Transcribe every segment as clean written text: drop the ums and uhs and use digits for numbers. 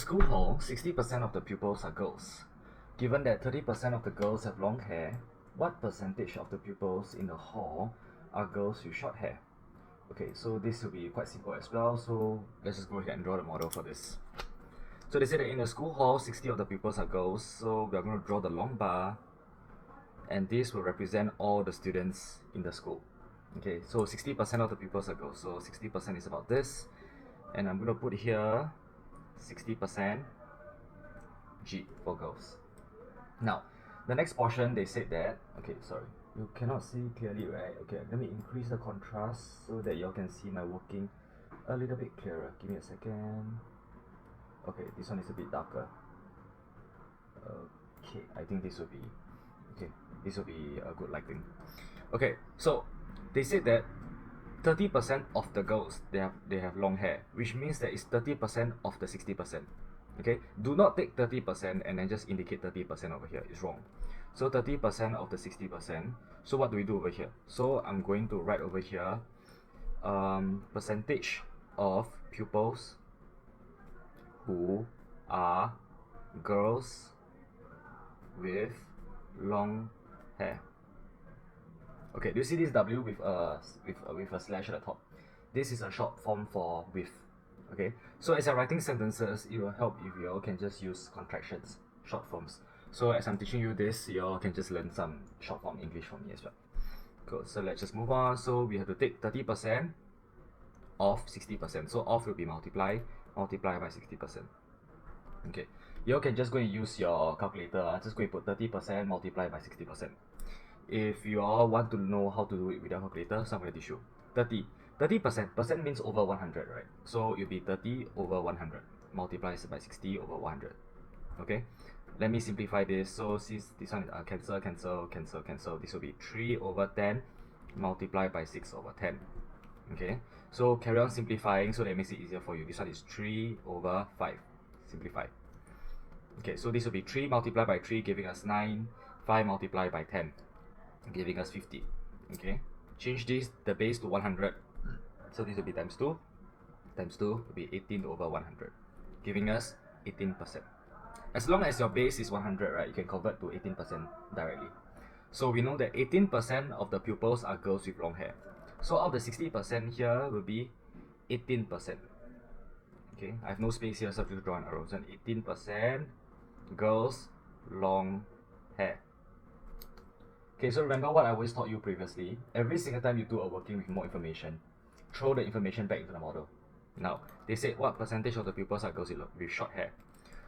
school hall, 60% of the pupils are girls. Given that 30% of the girls have long hair, what percentage of the pupils in the hall are girls with short hair? Okay, so this will be quite simple as well, so let's just go ahead and draw the model for this. So they say that in the school hall, 60 of the pupils are girls, so we are going to draw the long bar, and this will represent all the students in the school. Okay, so 60% of the pupils are girls, so 60% is about this, and I'm going to put here 60% G for girls. Now, the next portion, they said that, okay, sorry, you cannot see clearly, right? Okay, let me increase the contrast so that you can see my working a little bit clearer. Give me a second. Okay, this one is a bit darker. Okay, I think this will be, okay, this will be a good lighting. Okay, so they said that 30% of the girls, they have long hair, which means that it's 30% of the 60%. Okay, do not take 30% and then just indicate 30% over here. It's wrong. So 30% of the 60%. So what do we do over here? So I'm going to write over here percentage of pupils who are girls with long hair. Okay, do you see this W with a slash at the top? This is a short form for with. Okay, so as you're writing sentences, it will help if you all can just use contractions, short forms. So as I'm teaching you this, you all can just learn some short form English from me as well. Cool, so let's just move on. So we have to take 30% of 60%. So off will be multiply by 60%. Okay, you all can just go and use your calculator. Just go and put 30% multiplied by 60%. If you all want to know how to do it without calculator, so I'm going to teach you. 30%, percent means over 100, right? So it'll be 30 over 100 multiplies by 60 over 100. Okay, let me simplify this. So since this one cancel, this will be 3 over 10 multiplied by 6 over 10. Okay, so carry on simplifying so that it makes it easier for you. This one is 3 over 5. Simplify. Okay, so this will be 3 multiplied by 3 giving us 9, 5 multiplied by 10 giving us 50. Okay, change this, the base, to 100. So this will be times 2. Times 2 will be 18 over 100, giving us 18%. As long as your base is 100, right, you can convert to 18% directly. So we know that 18% of the pupils are girls with long hair. So out of the 60% here will be 18%. Okay, I have no space here, so I have to draw an arrow. So 18% girls long hair. Okay, so remember what I always taught you previously. Every single time you do a working with more information, throw the information back into the model. Now, they said what percentage of the pupils are girls with short hair.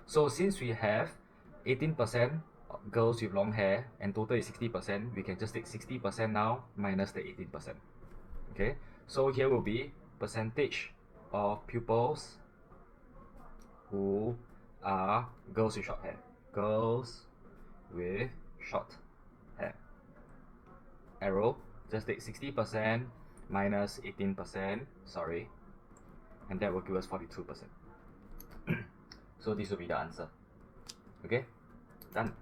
So since we have 18% girls with long hair and total is 60%, we can just take 60% now minus the 18%. Okay, so here will be percentage of pupils who are girls with short hair. Girls with short hair. Arrow, just take 60% minus 18%, sorry, and that will give us 42%. So this will be the answer. Okay, done.